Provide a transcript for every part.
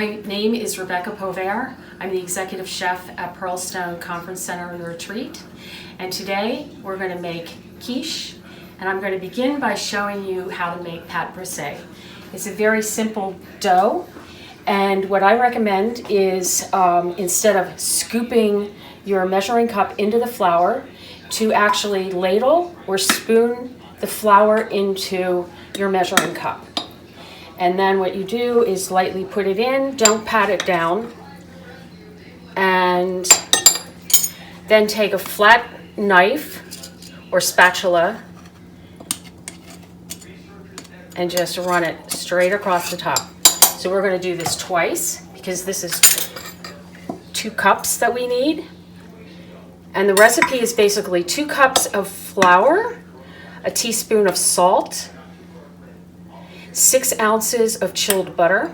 My name is Rebecca Pauvert. I'm the executive chef at Pearlstone Conference Center and Retreat. And today we're going to make quiche, and I'm going to begin by showing you how to make pate brisee. It's a very simple dough, and what I recommend is instead of scooping your measuring cup into the flour, to actually ladle or spoon the flour into your measuring cup. And then what you do is lightly put it in, don't pat it down, and then take a flat knife or spatula and just run it straight across the top. So we're going to do this twice because this is 2 cups that we need. And the recipe is basically 2 cups of flour, a teaspoon of salt, 6 ounces of chilled butter,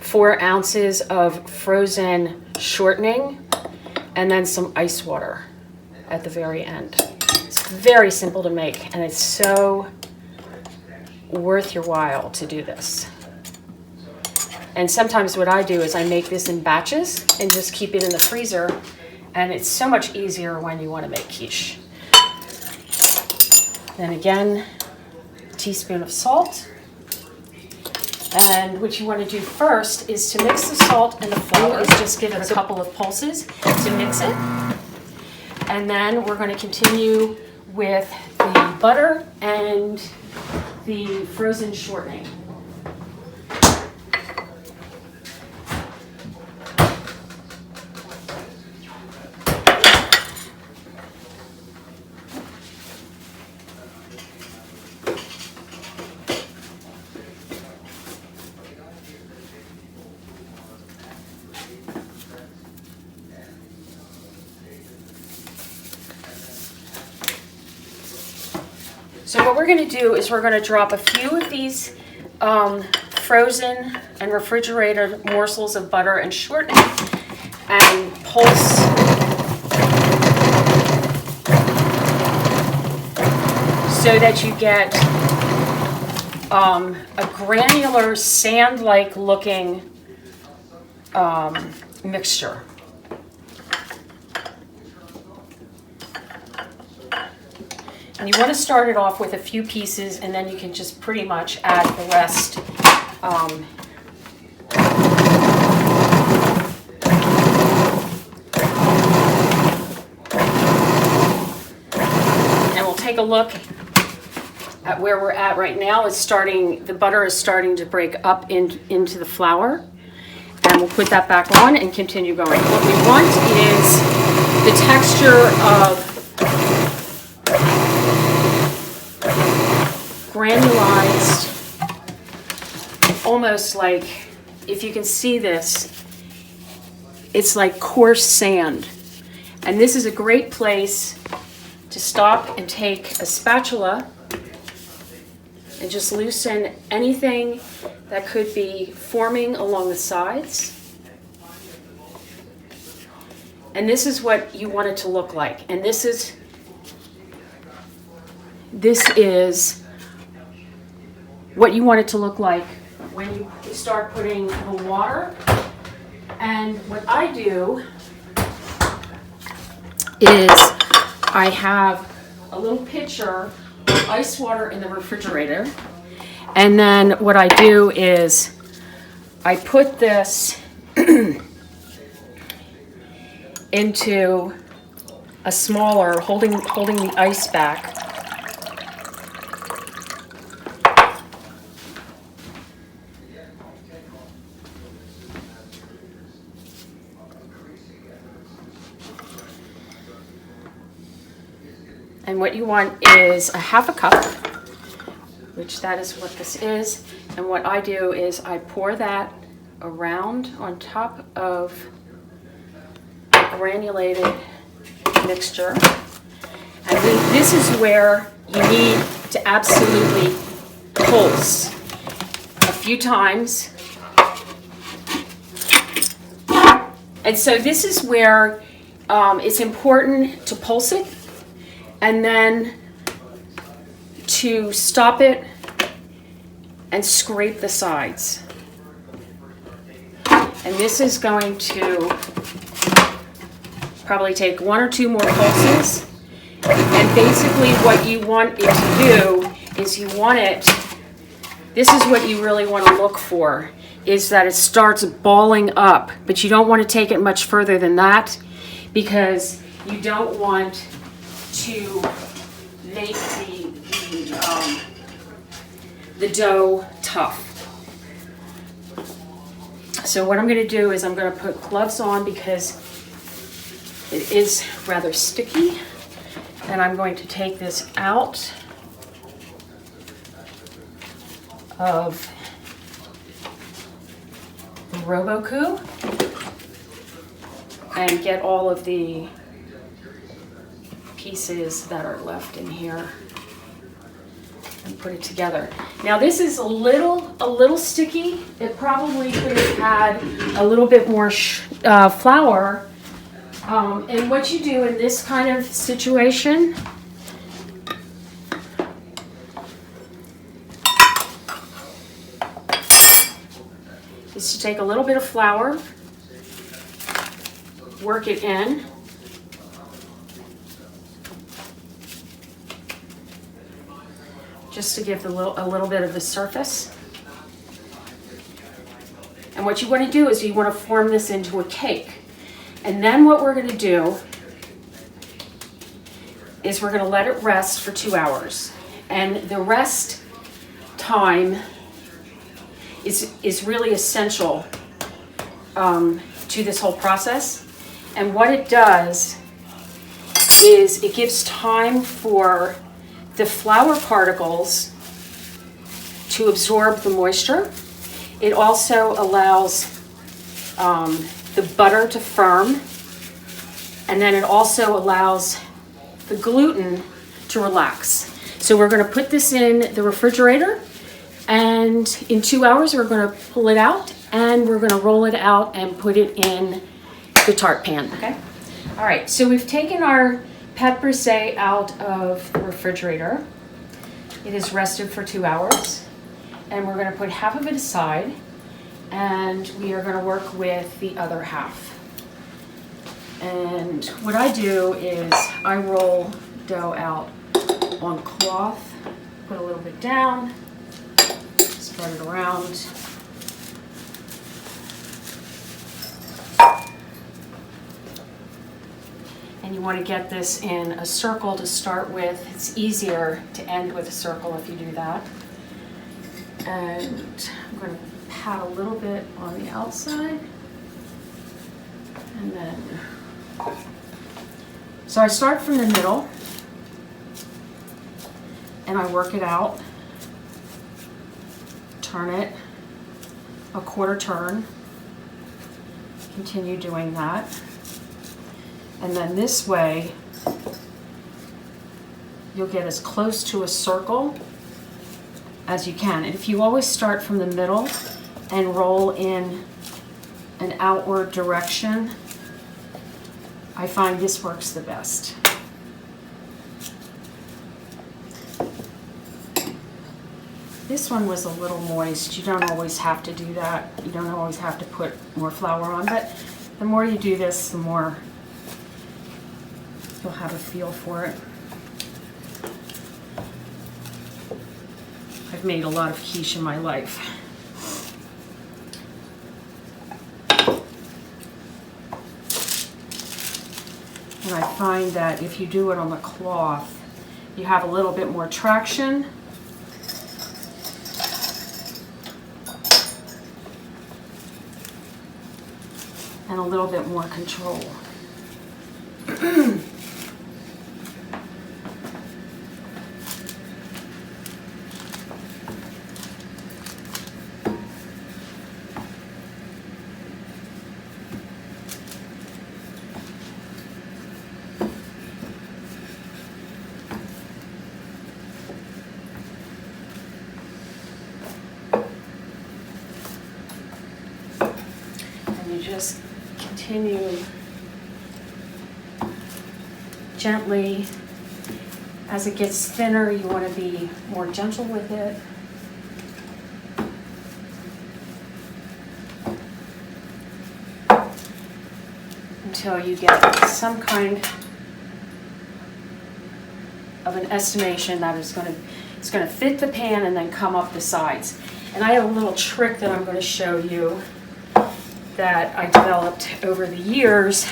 4 ounces of frozen shortening, and then some ice water at the very end. It's very simple to make, and it's so worth your while to do this. And sometimes what I do is I make this in batches and just keep it in the freezer, and it's so much easier when you want to make quiche. Then again, teaspoon of salt. And what you want to do first is to mix the salt and the flour. Just give it a couple of pulses to mix it. And then we're going to continue with the butter and the frozen shortening. So what we're going to do is we're going to drop a few of these frozen and refrigerated morsels of butter and shortening and pulse so that you get a granular sand-like looking mixture. And you want to start it off with a few pieces, and then you can just pretty much add the rest. And we'll take a look at where we're at right now. The butter is starting to break up into the flour. And we'll put that back on and continue going. What we want is the texture of granulized, almost like, if you can see this, it's like coarse sand. And this is a great place to stop and take a spatula and just loosen anything that could be forming along the sides. And this is what you want it to look like. And this is what you want it to look like when you start putting the water. And what I do is I have a little pitcher of ice water in the refrigerator, and then what I do is I put this into a smaller, holding the ice back. And what you want is a half a cup, which that is what this is. And what I do is I pour that around on top of the granulated mixture. And this is where you need to absolutely pulse a few times. And so this is where it's important to pulse it, and then to stop it and scrape the sides. And this is going to probably take 1 or 2 more pulses. And basically what you want it to do is you want it, this is what you really want to look for, is that it starts balling up, but you don't want to take it much further than that because you don't want to make the dough tough. So what I'm going to do is I'm going to put gloves on because it is rather sticky. And I'm going to take this out of the Robocoo and get all of the pieces that are left in here and put it together. Now this is a little sticky. It probably could have had a little bit more flour. And what you do in this kind of situation is to take a little bit of flour, work it in, just to give a little bit of the surface. And what you want to do is you want to form this into a cake. And then what we're going to do is we're going to let it rest for 2 hours. And the rest time is really essential to this whole process. And what it does is it gives time for the flour particles to absorb the moisture. It also allows the butter to firm, and then it also allows the gluten to relax. So we're going to put this in the refrigerator, and in 2 hours we're going to pull it out and we're going to roll it out and put it in the tart pan. Okay. All right, so we've taken our Pate Brisee out of the refrigerator. It is rested for 2 hours, and we're going to put half of it aside, and we are going to work with the other half. And what I do is I roll dough out on cloth, put a little bit down, spread it around. And you want to get this in a circle to start with. It's easier to end with a circle if you do that. And I'm going to pat a little bit on the outside. And then, so I start from the middle and I work it out, turn it a quarter turn, continue doing that. And then this way, you'll get as close to a circle as you can. And if you always start from the middle and roll in an outward direction, I find this works the best. This one was a little moist. You don't always have to do that. You don't always have to put more flour on, but the more you do this, the more you'll have a feel for it. I've made a lot of quiche in my life. And I find that if you do it on the cloth, you have a little bit more traction. And a little bit more control. Just continue gently. As it gets thinner, you want to be more gentle with it. until you get some kind of an estimation that it's going to fit the pan and then come up the sides. And I have a little trick that I'm going to show you that I developed over the years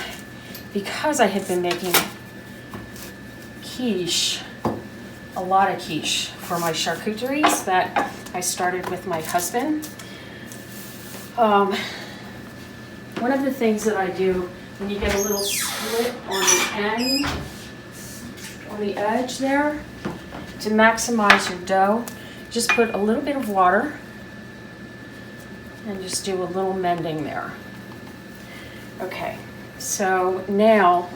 because I had been making quiche, a lot of quiche for my charcuteries that I started with my husband. One of the things that I do when you get a little split on the end, on the edge there, to maximize your dough, just put a little bit of water and just do a little mending there. Okay, so now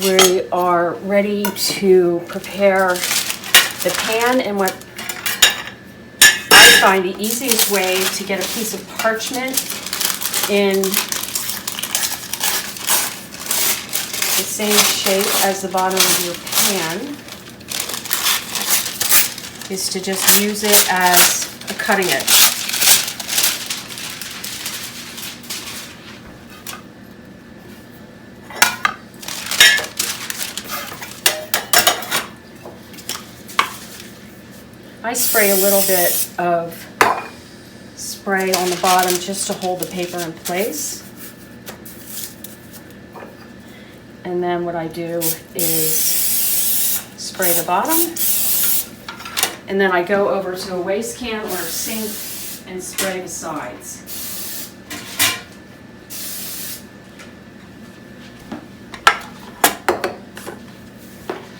we are ready to prepare the pan, and what I find the easiest way to get a piece of parchment in the same shape as the bottom of your pan is to just use it as a cutting edge. I spray a little bit of spray on the bottom just to hold the paper in place. And then what I do is spray the bottom, and then I go over to a waste can or a sink and spray the sides.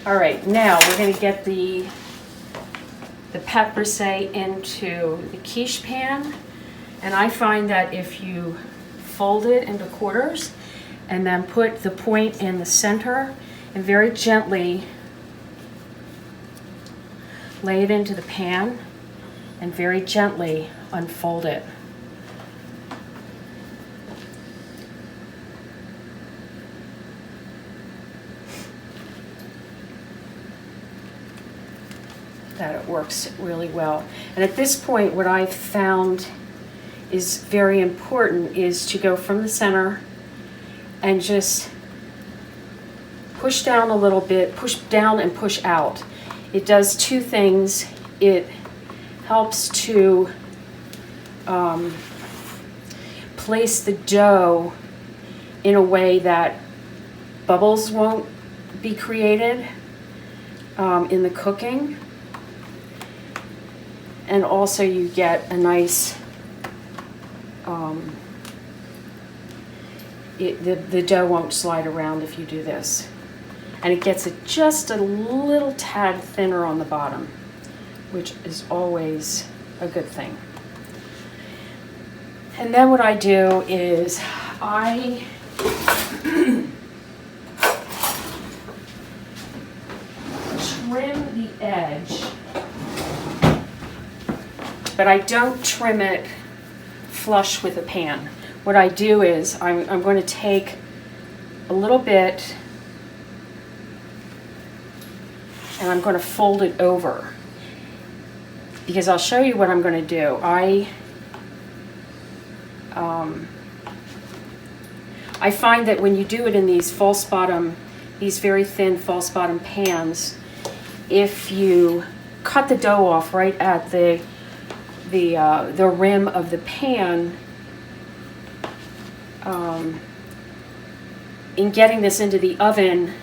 All right, now we're going to get the Pate Brisee into the quiche pan, and I find that if you fold it into quarters and then put the point in the center and very gently lay it into the pan and very gently unfold it. That it works really well. And at this point, what I've found is very important is to go from the center and just push down a little bit, push down and push out. It does two things. It helps to place the dough in a way that bubbles won't be created in the cooking. And also you get a nice, the dough won't slide around if you do this. And it gets it just a little tad thinner on the bottom, which is always a good thing. And then what I do is I trim the edge, but I don't trim it flush with the pan. What I do is I'm going to take a little bit and I'm going to fold it over, because I'll show you what I'm going to do. I find that when you do it in these these very thin false bottom pans, if you cut the dough off right at the rim of the pan, in getting this into the oven,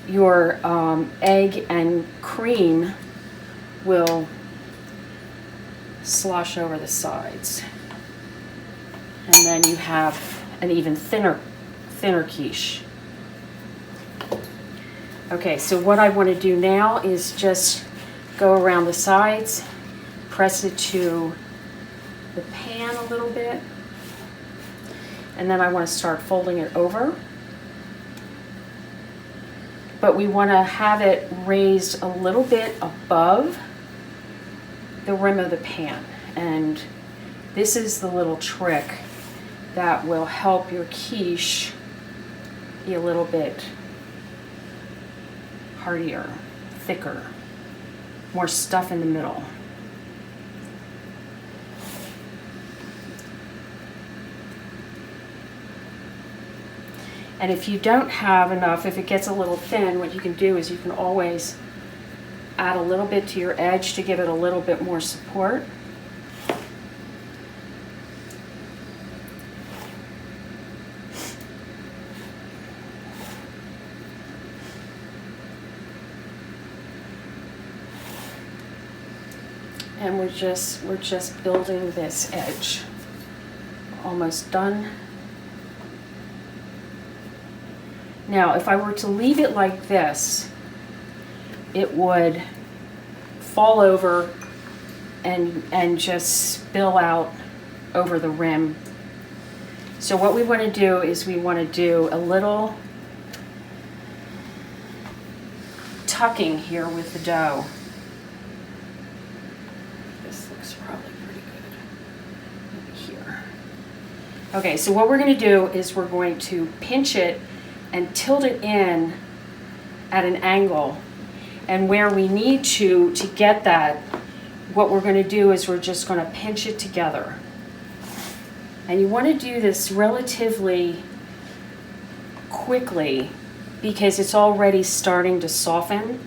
your egg and cream will slosh over the sides. And then you have an even thinner quiche. Okay, so what I want to do now is just go around the sides, press it to the pan a little bit, and then I want to start folding it over. But we want to have it raised a little bit above the rim of the pan. And this is the little trick that will help your quiche be a little bit heartier, thicker, more stuff in the middle. And if you don't have enough, if it gets a little thin, what you can do is you can always add a little bit to your edge to give it a little bit more support. And we're just building this edge. Almost done. Now, if I were to leave it like this, it would fall over and just spill out over the rim. So what we want to do is we want to do a little tucking here with the dough. This looks probably pretty good. Maybe here. Okay, so what we're going to do is we're going to pinch it and tilt it in at an angle. And where we need to get that, what we're going to do is we're just going to pinch it together. And you want to do this relatively quickly because it's already starting to soften.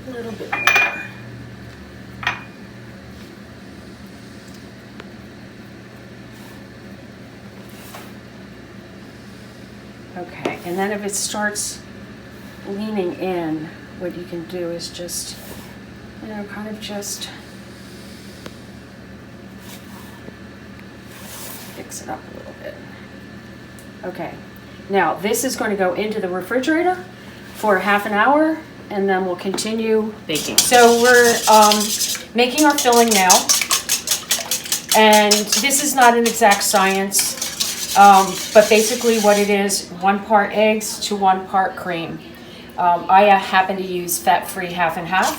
A little bit more. Okay, and then if it starts leaning in, what you can do is just, kind of just fix it up a little bit. Okay, now this is going to go into the refrigerator for half an hour. And then we'll continue baking. So we're making our filling now. And this is not an exact science, but basically what it is, 1 part eggs to 1 part cream. I happen to use fat-free half and half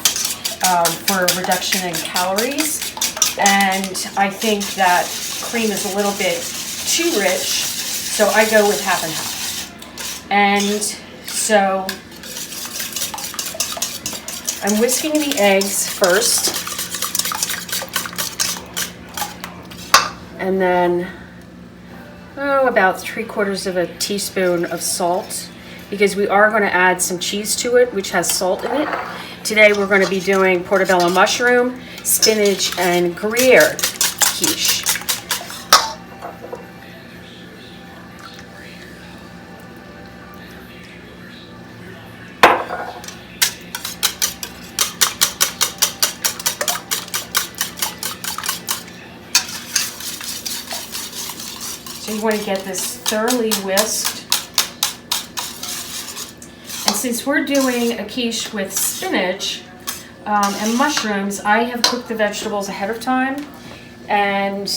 for a reduction in calories. And I think that cream is a little bit too rich, so I go with half and half. And so I'm whisking the eggs first, and then about 3/4 of a teaspoon of salt, because we are going to add some cheese to it, which has salt in it. Today we're going to be doing portobello mushroom, spinach, and Gruyere quiche. So you want to get this thoroughly whisked. And since we're doing a quiche with spinach and mushrooms, I have cooked the vegetables ahead of time. And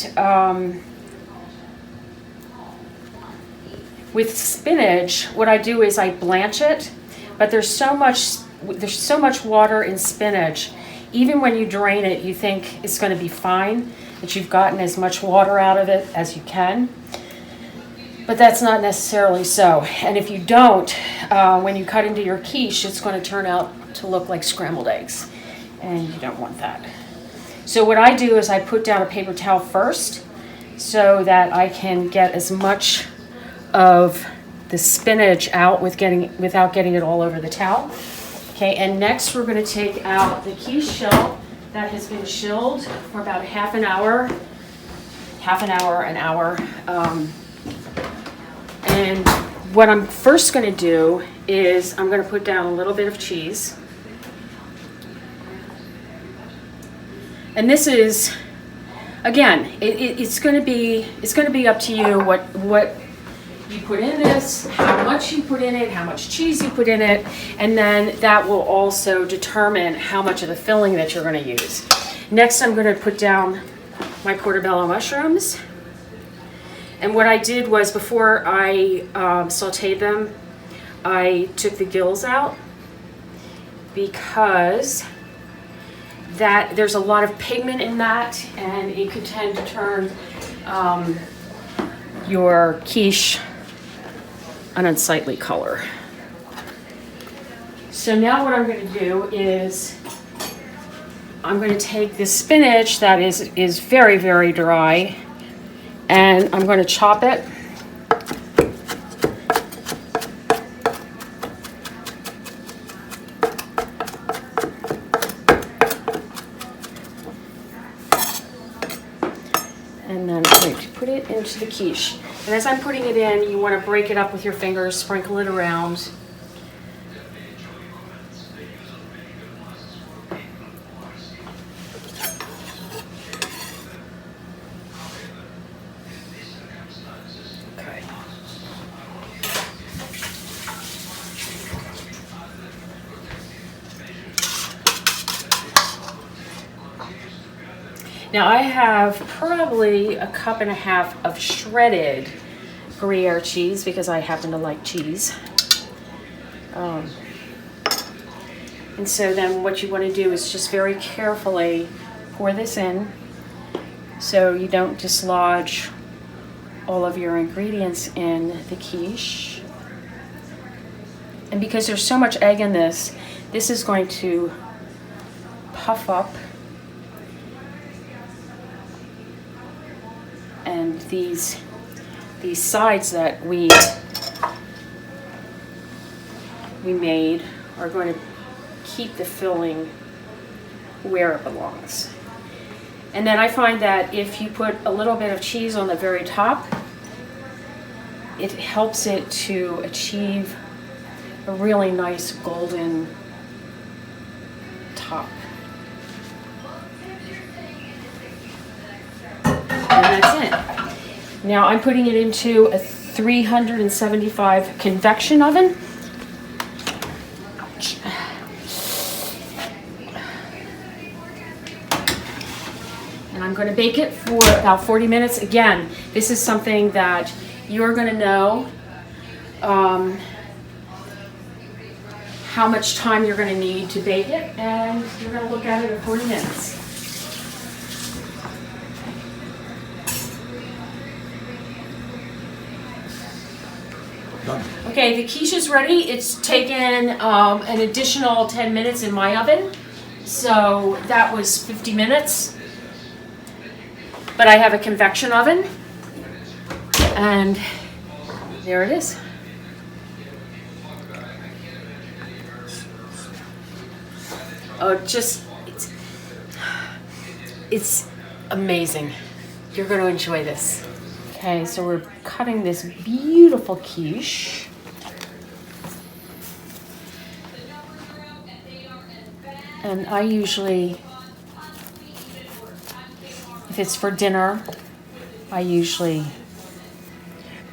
with spinach, what I do is I blanch it, but there's so much water in spinach. Even when you drain it, you think it's going to be fine, that you've gotten as much water out of it as you can. But that's not necessarily so. And if you don't, when you cut into your quiche, it's going to turn out to look like scrambled eggs. And you don't want that. So what I do is I put down a paper towel first so that I can get as much of the spinach out without getting it all over the towel. Okay, and next we're going to take out the quiche shell that has been chilled for about a half an hour. An hour. And what I'm first going to do is I'm going to put down a little bit of cheese. And this is, again, it's going to be up to you what you put in this, how much you put in it, how much cheese you put in it, and then that will also determine how much of the filling that you're going to use. Next, I'm going to put down my portobello mushrooms. And what I did was, before I sauteed them, I took the gills out because there's a lot of pigment in that, and it could tend to turn your quiche an unsightly color. So now what I'm going to do is I'm going to take this spinach that is very, very dry, and I'm going to chop it. And then I'm going to put it into the quiche. And as I'm putting it in, you want to break it up with your fingers, sprinkle it around. Okay. Now I have probably a cup and a half of shredded Gruyere cheese because I happen to like cheese. And so then what you want to do is just very carefully pour this in so you don't dislodge all of your ingredients in the quiche. And because there's so much egg in this, this is going to puff up. And these sides that we made are going to keep the filling where it belongs. And then I find that if you put a little bit of cheese on the very top, it helps it to achieve a really nice golden top. And that's it. Now I'm putting it into a 375 convection oven. And I'm going to bake it for about 40 minutes. Again, this is something that you're going to know how much time you're going to need to bake it, and you're going to look at it at 40 minutes. Done. Okay, the quiche is ready. It's taken an additional 10 minutes in my oven, so that was 50 minutes. But I have a convection oven, and there it is. Oh, it's amazing. You're going to enjoy this. Okay, so we're cutting this beautiful quiche. And I usually, if it's for dinner, I usually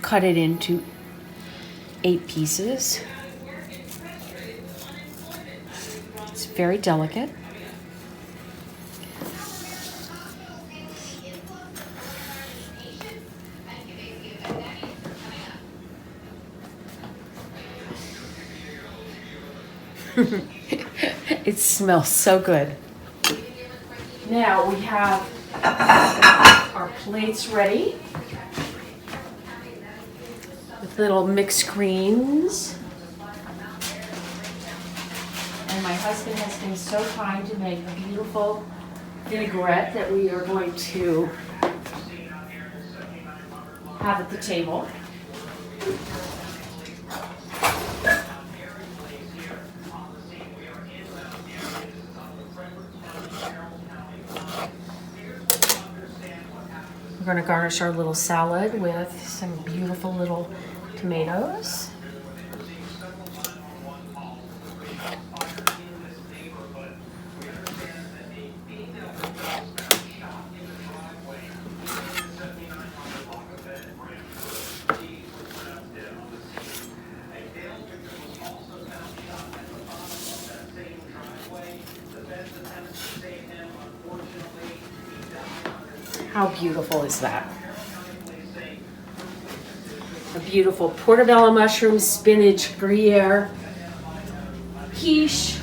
cut it into 8 pieces. It's very delicate. It smells so good. Now we have our plates ready with little mixed greens. And my husband has been so kind to make a beautiful vinaigrette that we are going to have at the table. We're going to garnish our little salad with some beautiful little tomatoes. How beautiful is that? A beautiful portobello mushroom spinach Gruyere quiche.